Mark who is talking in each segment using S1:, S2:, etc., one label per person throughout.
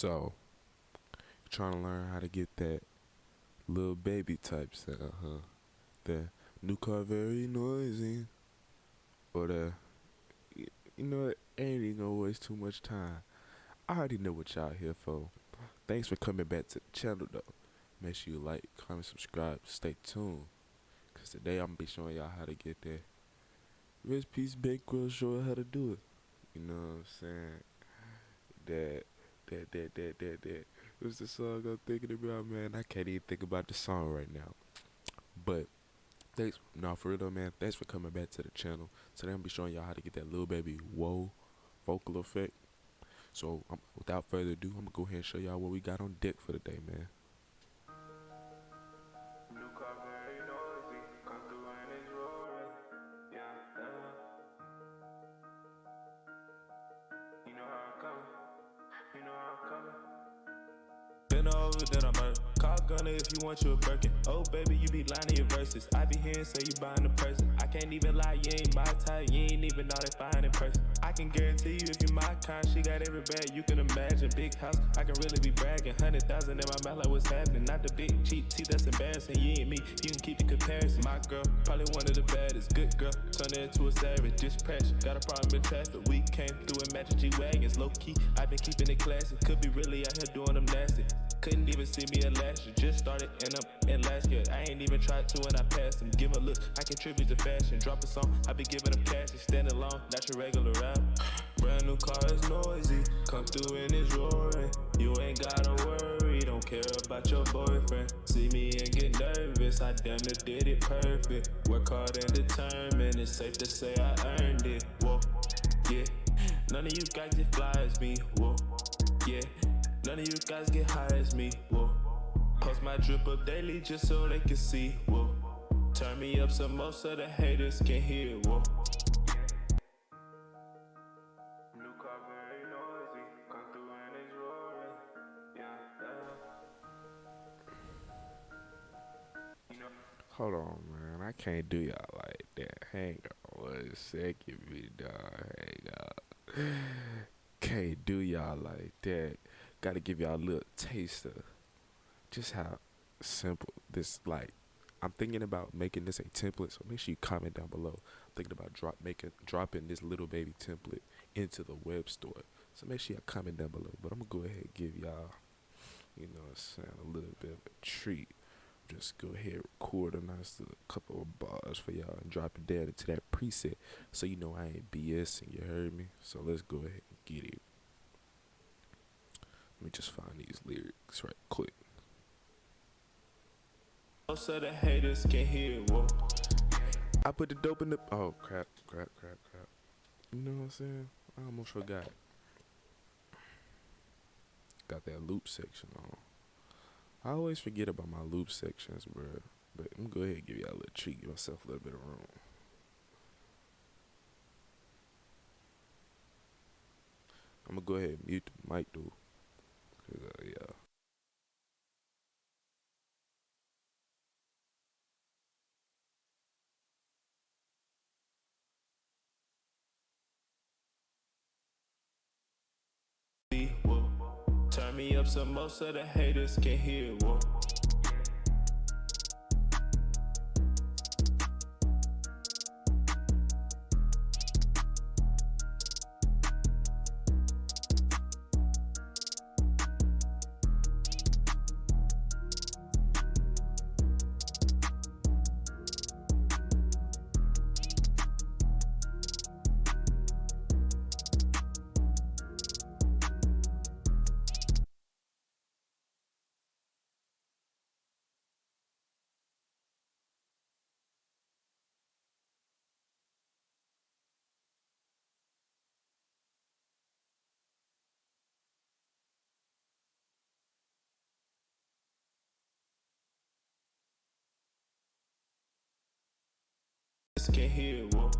S1: So, trying to learn how to get that Lil Baby type sound, huh? The new car very noisy, or the you know it ain't even gonna waste too much time. I already know what y'all here for. Thanks for coming back to the channel though. Make sure you like, comment, subscribe, stay tuned. Cause today I'm gonna be showing y'all how to get that Rich Piece Baked Grill, show you how to do it. You know what I'm saying? That. What's the song I'm thinking about, man? I can't even think about the song right now. But thanks, no, for real though, man. Thanks for coming back to the channel. Today I'm gonna be showing y'all how to get that Lil Baby Woah vocal effect. So without further ado, I'm gonna go ahead and show y'all what we got on deck for the day, man.
S2: Been over, then I'm a call gunner if you want you a Birkin. Oh baby, you be lying in your verses. I be hearing say you buying a person. I can't even lie, you ain't my type. You ain't even know they fine in person. I can guarantee you if you my kind, she got every bag you can imagine. Big house, I can really be bragging. 100,000 in my mouth, like what's happening? Not the big cheap teeth, that's embarrassing. You ain't me, you can keep the comparison. My girl, probably one of the baddest. Good girl, turn her into a savage. Just pressure, got a problem in traffic. We came through in matching G-Wagons. Low key, I been keeping it classy. Could be really out here doing them nasty. Couldn't even see me in last year. Just started and I'm in last year. I ain't even tried to and I passed them. Give a look, I contribute to fashion. Drop a song, I be giving them cash and stand alone. Not your regular rap. Brand new car is noisy. Come through and it's roaring. You ain't gotta worry. Don't care about your boyfriend. See me and get nervous. I damn near did it perfect. Work hard and determined. It's safe to say I earned it. Whoa, yeah. None of you guys get fly as me. Whoa, yeah. None of you guys get high as me, whoa. Post my drip up daily just so they can see, whoa. Turn me up so most of the haters can hear, whoa. New car very noisy, come through and it's roaring, yeah.
S1: Hold on, man. I can't do y'all like that. Hang on 1 second, me dog. Hang on. Can't do y'all like that. Gotta give y'all a little taste of just how simple this, like, I'm thinking about making this a template, so make sure you comment down below. I'm thinking about dropping this Lil Baby template into the web store, so make sure y'all comment down below. But I'm gonna go ahead and give y'all, you know what I'm saying, a little bit of a treat. Just go ahead and record a nice little couple of bars for y'all and drop it down into that preset, so you know I ain't BSing, you heard me? So let's go ahead and get it. Let me just find these lyrics right quick.
S2: Most of the haters can hear, whoa.
S1: I put the dope in the, oh crap. You know what I'm saying? I almost forgot. Got that loop section on. I always forget about my loop sections, bro. But I'm gonna go ahead and give y'all a little treat, give myself a little bit of room. I'm gonna go ahead and mute the mic though. Cause yeah.
S2: Whoa. Turn me up so most of the haters can hear, whoa. Can hear, whoa.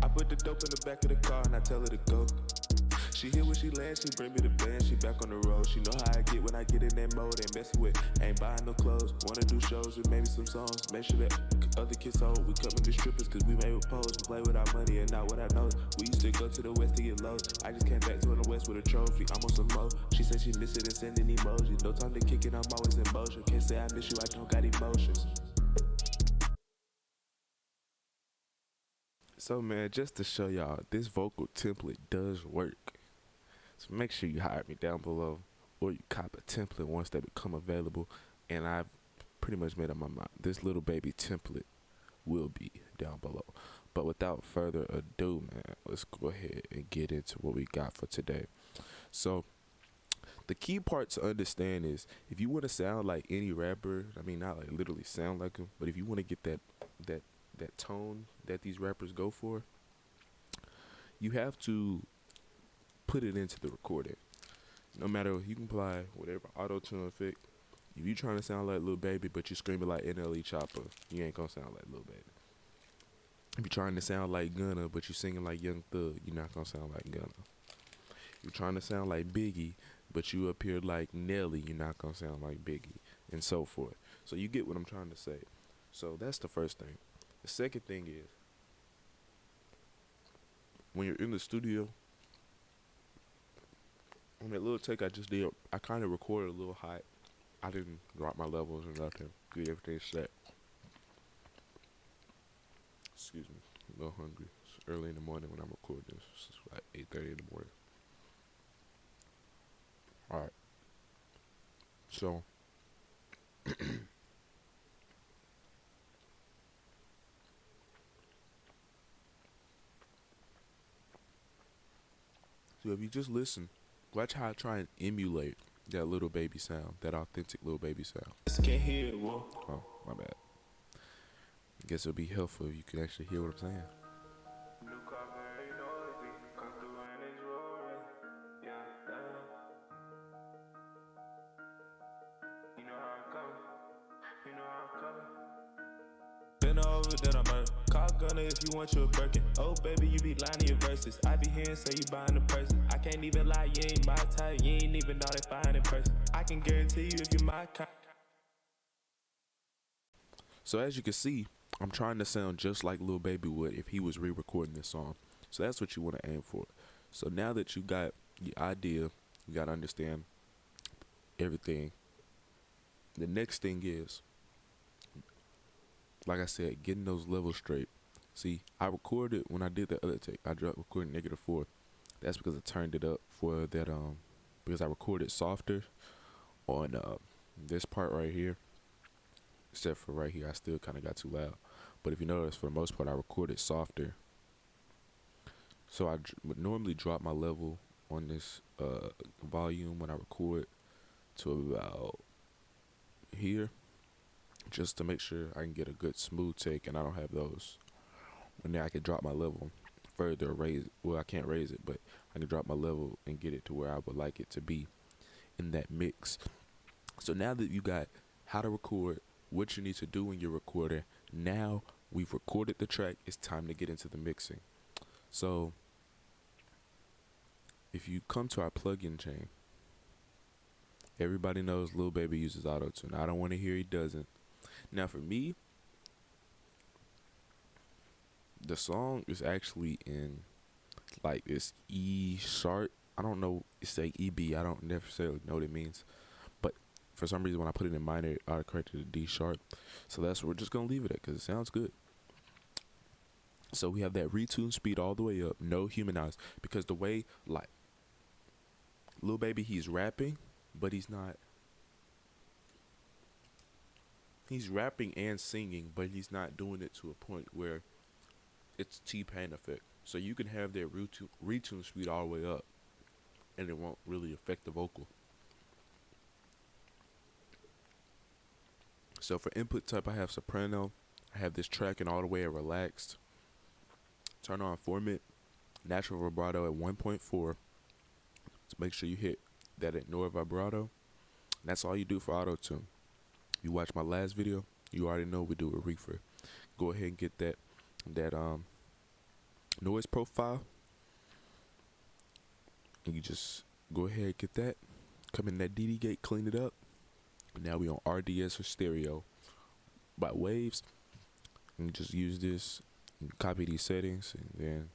S2: I put the dope in the back of the car and I tell her to go. She hit when she land, she bring me the band, she back on the road. She know how I get when I get in that mode, ain't messing with, ain't buying no clothes. Wanna do shows with maybe some songs, make sure that other kids hold. We coming to strippers cause we made with pose. We play with our money and not what I know. We used to go to the west to get low. I just came back to the west with a trophy, I'm on some mo. She said she miss it and sending emojis. No time to kick it, I'm always in motion. Can't say I miss you, I don't got emotions.
S1: So man, just to show y'all, this vocal template does work. So make sure you hire me down below, or you cop a template once they become available. And I've pretty much made up my mind. This Lil Baby template will be down below. But without further ado, man, let's go ahead and get into what we got for today. So the key part to understand is if you want to sound like any rapper, I mean not like literally sound like them, but if you want to get that tone that these rappers go for, you have to put it into the recording. No matter, you can apply whatever auto tune effect. If you trying to sound like Lil Baby but you screaming like NLE Chopper, you ain't gonna sound like Lil Baby. If you're trying to sound like Gunna but you singing like Young Thug, you're not gonna sound like Gunna. You're trying to sound like Biggie but you appear like Nelly, you're not gonna sound like Biggie, and so forth. So you get what I'm trying to say. So that's the first thing. The second thing is, when you're in the studio, on that little take I just did, I kind of recorded a little hot. I didn't drop my levels or nothing. Get everything set. Excuse me, I'm a little hungry. It's early in the morning when I'm recording this. It's like 8:30 in the morning. Alright. So if you just listen, watch how I try and emulate that Lil Baby sound, that authentic Lil Baby sound.
S2: Just can't hear it, whoa.
S1: Oh, my bad. I guess it'll be helpful if you can actually hear what I'm saying.
S2: New car very noisy, come through and it's roaring. Yeah, you know how I'm coming, you know how I'm coming. Been over, then I'm out. Call Gunner if you want your Birkin. Oh baby, you be lying in your verses. I be hearing say you buying the person. I can't even lie, you ain't my type. You ain't even know they fine in person. I can guarantee you if you my kind.
S1: So as you can see, I'm trying to sound just like Lil Baby would if he was re-recording this song. So that's what you want to aim for. So now that you got the idea, you got to understand everything. The next thing is, like I said, getting those levels straight. See, I recorded, when I did the other take, I dropped recording -4. That's because I turned it up for that, because I recorded softer on this part right here. Except for right here, I still kind of got too loud. But if you notice, for the most part, I recorded softer. So I would normally drop my level on this volume when I record to about here, just to make sure I can get a good smooth take and I don't have those. And then I can drop my level further, raise it. Well, I can't raise it, but I can drop my level and get it to where I would like it to be in that mix. So now that you got how to record, what you need to do when you're recording, now we've recorded the track, it's time to get into the mixing. So if you come to our plugin chain, everybody knows Lil Baby uses auto-tune. I don't want to hear he doesn't. Now for me, the song is actually in like this E sharp. I don't know, it's like EB. I don't necessarily know what it means. But for some reason when I put it in minor, it autocorrected to D sharp. So that's what we're just going to leave it at because it sounds good. So we have that retune speed all the way up, no humanize. Because the way, like, Lil Baby, he's rapping, but he's not. He's rapping and singing, but he's not doing it to a point where it's T-Pain effect. So you can have that retune speed all the way up, and it won't really affect the vocal. So for input type, I have soprano. I have this tracking all the way at relaxed. Turn on format, natural vibrato at 1.4. To make sure you hit that ignore vibrato. And that's all you do for auto tune. You watch my last video, you already know we do a reefer. Go ahead and get that noise profile. And you just go ahead, get that. Come in that DD gate, clean it up. Now we on RDS or stereo by Waves. And you just use this, and copy these settings, and then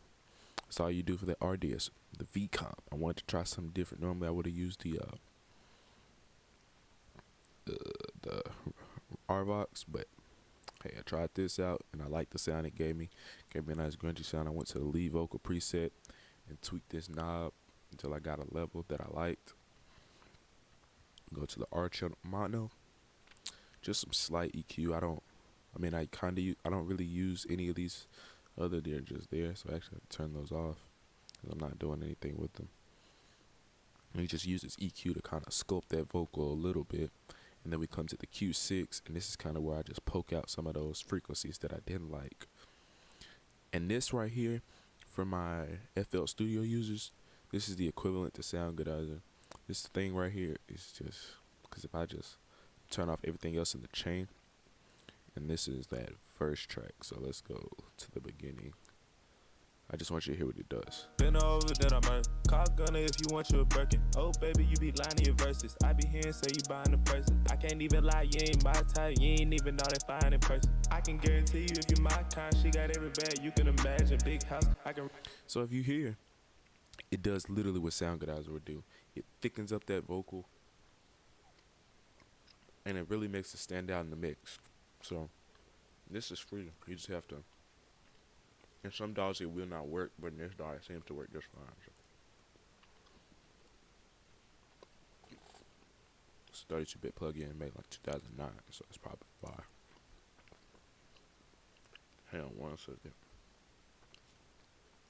S1: that's all you do for the RDS. The V comp. I wanted to try something different. Normally I would have used the RVox, but hey, I tried this out and I liked the sound it gave me. Gave me a nice grungy sound. I went to the lead vocal preset and tweaked this knob until I got a level that I liked. Go to the R channel mono. Just some slight EQ. I don't really use any of these other than just there, so I actually have to turn those off because I'm not doing anything with them. And we just use this EQ to kind of sculpt that vocal a little bit. And then we come to the Q6, and this is kind of where I just poke out some of those frequencies that I didn't like. And this right here, for my FL Studio users, this is the equivalent to Sound Goodizer. This thing right here is just, because if I just turn off everything else in the chain, and this is that first track, so let's go to the beginning. I just want you to hear what it does.
S2: Been over that I'm a car gunner if you want you a Birkin. Oh baby, you be lying to your verses. I be hearing say you buying a person. I can't even lie, you ain't my type. You ain't even know that fine in person. I can guarantee you if you my kind, she got every bag you can imagine. Big house, I can.
S1: So if you hear, it does literally what Sound Goodizer would do. It thickens up that vocal, and it really makes it stand out in the mix. So this is free. You just have to. In some DAWs it will not work, but in this DAW it seems to work just fine. So. It's a 32-bit plug-in made like 2009, so it's probably fire. Hang on one second.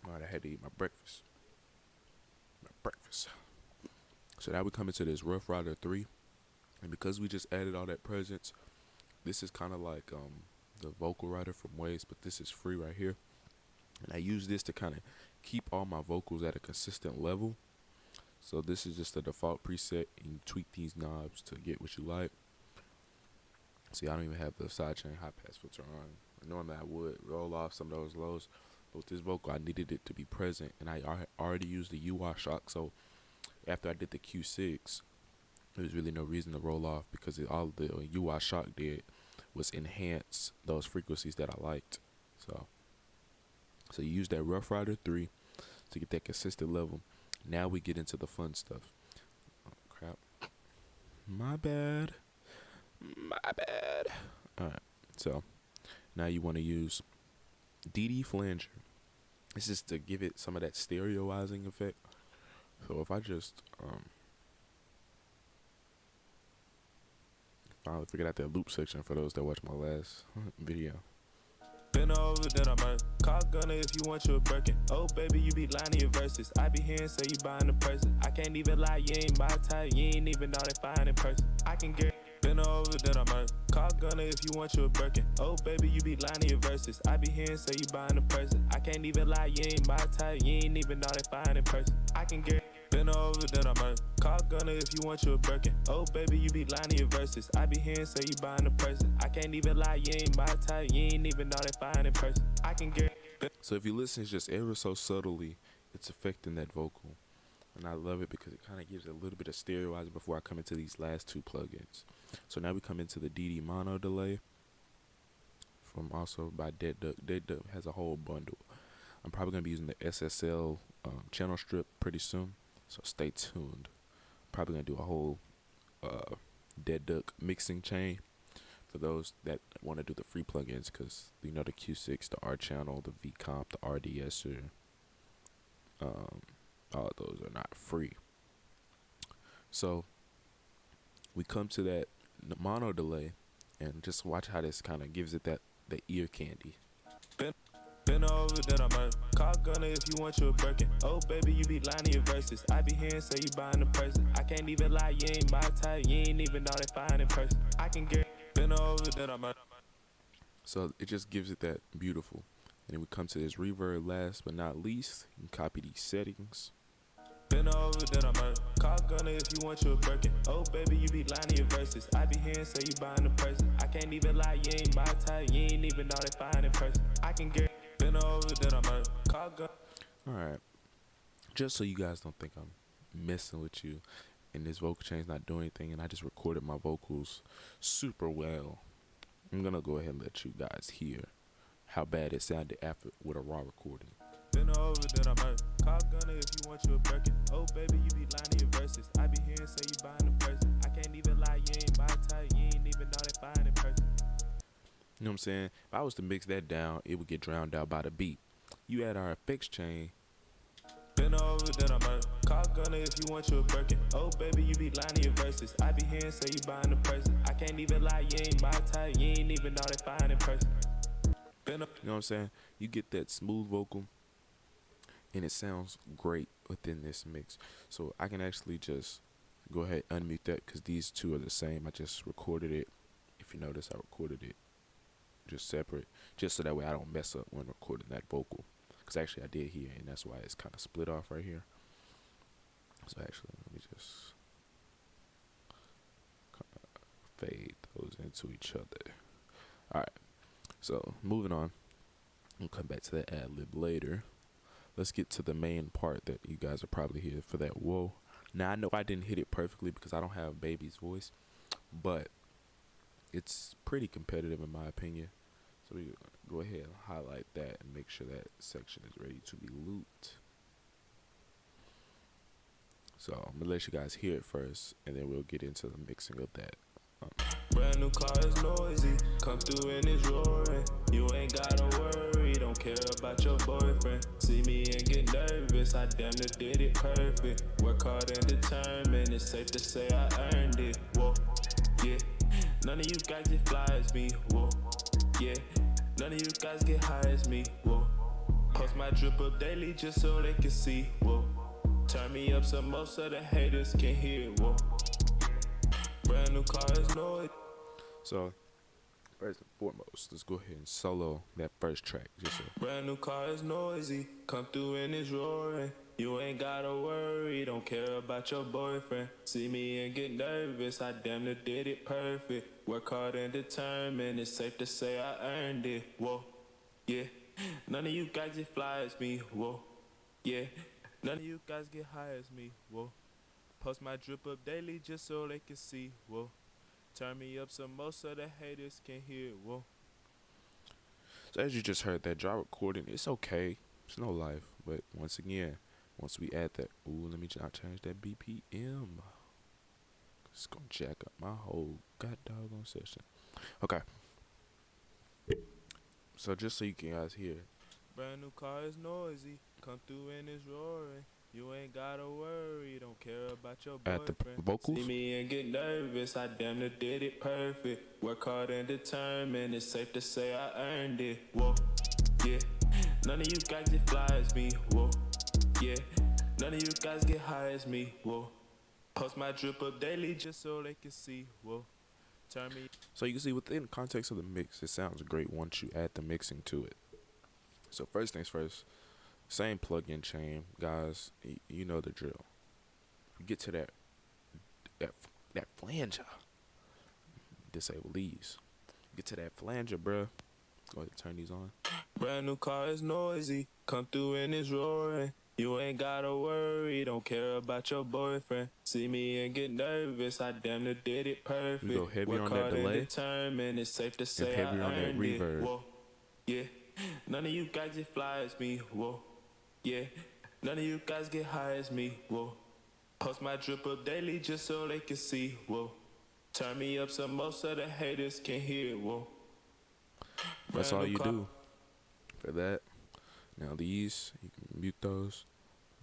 S1: Alright, I had to eat my breakfast. So now we come into this Rough Rider 3, and because we just added all that presence, this is kind of like the vocal writer from Waves, but this is free right here. And I use this to kind of keep all my vocals at a consistent level. So this is just the default preset, and you tweak these knobs to get what you like. See, I don't even have the sidechain high pass filter on. Normally I would roll off some of those lows, but with this vocal I needed it to be present, and I already used the Woah shock. So after I did the Q6, there was really no reason to roll off, because all the Woah shock did was enhance those frequencies that I liked. So you use that Rough Rider 3 to get that consistent level. Now we get into the fun stuff. Oh crap. My bad. Alright, so now you want to use DD Flanger. This is to give it some of that stereoizing effect. So if I just finally figured out that loop section for those that watched my last video.
S2: Been over that I'm a car gunner if you want you a Birkin. Oh baby, you be lying to your verses. I be hearing say you buying a person. I can't even lie, you ain't my type. You ain't even know that fine in person. I can get. Been over that I'm a car gunner if you want you a Birkin. Oh baby, you be lying to your verses. I be hearing say you buying a person. I can't even lie, you ain't my type. You ain't even know that fine in person. I can get. Been over that I'm a car gunner if you want you a Birkin. Oh baby, you be lying to your verses. I be hearing say you buying a person. I can't even lie, you ain't my type. You ain't even know that fine in person. I can get.
S1: So if you listen, it's just ever so subtly, it's affecting that vocal. And I love it because it kind of gives it a little bit of stereoizing before I come into these last two plugins. So now we come into the DD mono delay from also by Dead Duck. Dead Duck has a whole bundle. I'm probably going to be using the SSL channel strip pretty soon, so stay tuned. Probably going to do a whole Dead Duck mixing chain for those that want to do the free plugins, because you know the Q6, the R channel, the V comp, the RDS, all of those are not free. So we come to that mono delay, and just watch how this kind of gives it that the ear candy.
S2: Been over that I'm a car gunner if you want you a Birkin. Oh baby, you be lying to your verses. I be hearing say you buying a person. I can't even lie, you ain't my type. You ain't even know that fine in person. I can get. Been over that I'm a.
S1: So it just gives it that beautiful. And then we come to this reverb last but not least. You can copy these settings.
S2: Been over that I'm a car gunner if you want you a Birkin. Oh baby, you be lying to your verses. I be hearing say you buying a person. I can't even lie, you ain't my type. You ain't even know that fine in person. I can get. Been over that I'm a car gunner.
S1: Alright. Just so you guys don't think I'm messing with you, and this vocal chain's not doing anything, and I just recorded my vocals super well. I'm gonna go ahead and let you guys hear how bad it sounded after with a raw recording.
S2: Been over, then I'm hurt. Call Gunner if you want you a Birkin. Oh, baby, you be lying in your verses. I be hearing say you buying a person. I can't even lie, you ain't my type. You ain't even know that fine in person.
S1: You know what I'm saying? If I was to mix that down, it would get drowned out by the beat. You add our effects chain.
S2: Been over, then I'm hurt. Call Gunner if you want you a Birkin. Oh, baby, you be lying in your verses. I be hearing say you buying a person. I can't even lie, you ain't my type. You ain't even know that fine in person.
S1: You know what I'm saying? You get that smooth vocal, and it sounds great within this mix. So I can actually just go ahead and unmute that because these two are the same. I just recorded it. If you notice, I recorded it just separate, just so that way I don't mess up when recording that vocal. Because actually I did here, and that's why it's kind of split off right here. So actually, let me just fade those into each other. Alright, so moving on. We'll come back to that ad-lib later. Let's get to the main part that you guys are probably here for, that whoa. Now I know I didn't hit it perfectly because I don't have Baby's voice, but it's pretty competitive in my opinion. So we go ahead and highlight that and make sure that section is ready to be looped. So I'm gonna let you guys hear it first, and then we'll get into the mixing of that.
S2: Brand new car is noisy, come through and it's roaring. You ain't gotta worry, don't care about your boyfriend. See me and get nervous, I damn near did it perfect. Work hard and determined, it's safe to say I earned it. Whoa, yeah, none of you guys get fly as me. Whoa, yeah, none of you guys get high as me. Whoa, post my drip up daily just so they can see. Whoa, turn me up so most of the haters can hear. Whoa, brand new car is noisy.
S1: So first and foremost, let's go ahead and solo that first track. Just so.
S2: Brand new car is noisy, come through and it's roaring. You ain't gotta worry, don't care about your boyfriend. See me and get nervous, I damn near did it perfect. Work hard and determined, it's safe to say I earned it. Whoa, yeah, none of you guys get fly as me. Whoa, yeah, none of you guys get high as me. Whoa, post my drip up daily just so they can see. Whoa, turn me up so most of the haters can hear. Whoa.
S1: So as you just heard, that dry recording, it's okay. It's no life. But once again, once we add that, ooh, let me not change that BPM. It's gonna jack up my whole god doggone session. Okay. So just so you guys hear.
S2: Brand new car is noisy, come through and it's roaring. You ain't gotta worry, don't care about your
S1: At the
S2: boyfriend.
S1: vocals.
S2: See me and get nervous, I damn near did it perfect. Work hard and determined, it's safe to say I earned it. Whoa, yeah, none of you guys get fly as me. Whoa, yeah, none of you guys get high as me. Whoa, post my drip up daily just so they can see. Whoa, turn me.
S1: So you can see within the context of the mix, it sounds great once you add the mixing to it. So first things first, same plug-in chain, guys. You know the drill. You get to that flanger. Disable these. Get to that flanger, bruh. Go ahead and turn these on.
S2: Brand new car is noisy, come through and it's roaring. You ain't gotta worry, don't care about your boyfriend. See me and get nervous, I damn near did it perfect.
S1: We go heavier
S2: Work
S1: on that
S2: hard and
S1: delay,
S2: determined, it's safe to
S1: and
S2: say I
S1: heavier on that
S2: earned it.
S1: reverb.
S2: Whoa, yeah, none of you guys get fly as me. Whoa, yeah, none of you guys get high as me. Whoa, post my drip up daily just so they can see. Whoa, turn me up so most of the haters can hear. Whoa,
S1: That's
S2: brand
S1: all
S2: new
S1: you
S2: car.
S1: do for that. Now these, you can mute those.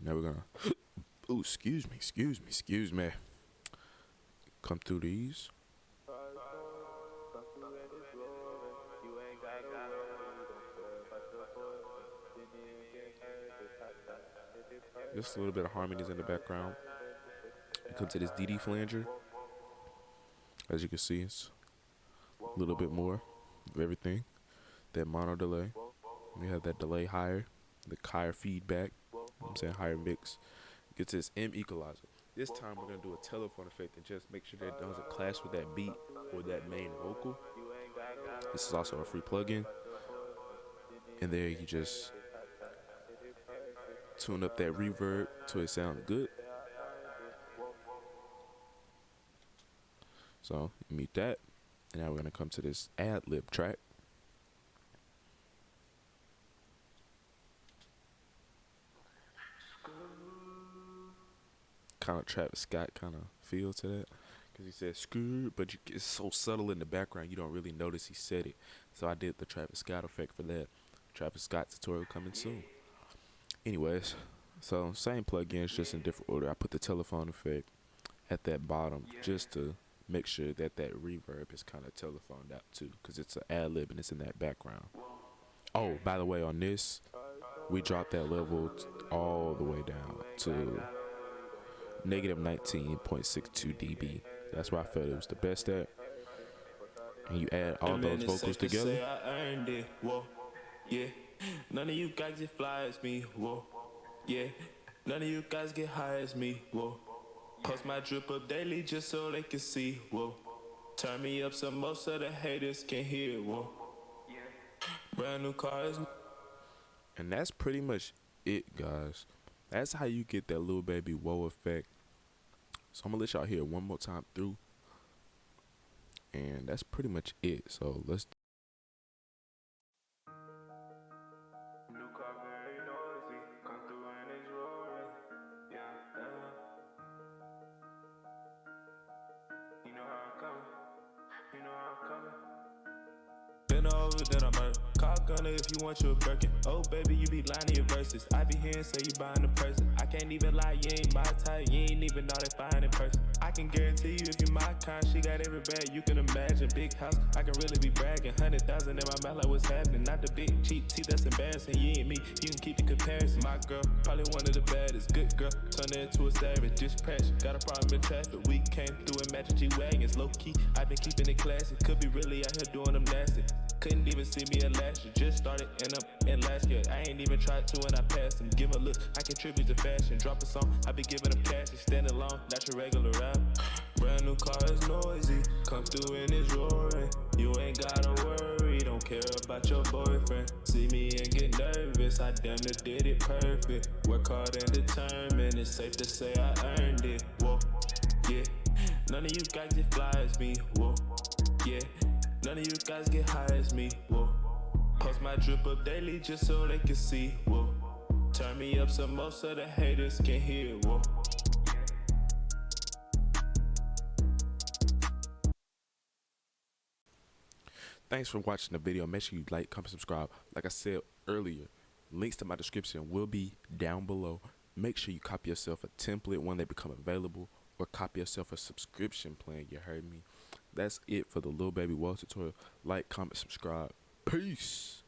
S1: Now we're gonna, ooh, excuse me. Come through these. Just a little bit of harmonies in the background. You come to this DD flanger. As you can see, it's a little bit more of everything. That mono delay. We have that delay higher, the higher feedback. You know what I'm saying, higher mix. Get to this M equalizer. This time we're gonna do a telephone effect and just make sure that it doesn't clash with that beat or that main vocal. This is also a free plugin. And there you just tune up that reverb till it sounds good. So mute that. And now we're gonna come to this ad-lib track. Kind of Travis Scott kind of feel to that, because he said "screw," but it's so subtle in the background you don't really notice he said it. So I did the Travis Scott effect for that. Travis Scott tutorial coming soon. Anyways, so same plugins, just in different order. I put the telephone effect at that bottom just to make sure that that reverb is kind of telephoned out too, because it's an ad lib and it's in that background. Oh, by the way, on this, we dropped that level all the way down to negative 19.62 dB. That's where I felt it was the best at. And you add all those vocals together.
S2: Say I earned it. Whoa, yeah. None of you guys get fly as me. Whoa, yeah. None of you guys get high as me. Whoa. Post my drip up daily just so they can see. Whoa. Turn me up so most of the haters can hear. Whoa. Brand new cars.
S1: And that's pretty much it, guys. That's how you get that Lil Baby Woah effect. So I'm gonna let y'all hear it one more time through. And that's pretty much it. So let's.
S2: New car very noisy. Come through and it's roaring. Yeah, You know how I'm coming. You know how I'm coming. Been over, then I'm out. Call gunner if you want your Birkin. Oh, baby, you be lying in your verses. I be hearing say you buying the person. I can't even lie, you ain't my type. You ain't even know that fine in person. I can guarantee you if you my kind, she got every bag you can imagine. Big house, I can really be bragging. 100,000 in my mouth, like what's happening? Not the big cheap teeth, that's embarrassing. You ain't me, you can keep the comparison. My girl, probably one of the baddest. Good girl, turn her into a savage. Dispatch, got a problem in traffic. We came through in matching G-Wagons. Low key, I been keeping it classy. Could be really out here doing them nasty. Couldn't even see me at last year. Just started and I'm in last year. I ain't even tried to and I passed them. Give a look, I contribute to fashion. Drop a song, I be giving them cash and standing alone. Not your regular rap. Brand new car is noisy. Come through and it's roaring. You ain't gotta worry. Don't care about your boyfriend. See me and get nervous. I damn near did it perfect. Work hard and determined. It's safe to say I earned it. Whoa, yeah. None of you guys get fly as me. Whoa, yeah. None of you guys get high as me, whoa. Post my drip up daily just so they can see, whoa. Turn me up so most of the haters can hear, whoa.
S1: Thanks for watching the video. Make sure you like, comment, subscribe. Like I said earlier, links to my description will be down below. Make sure you copy yourself a template when they become available, or copy yourself a subscription plan. You heard me? That's it for the Lil Baby Woah tutorial. Like, comment, subscribe. Peace.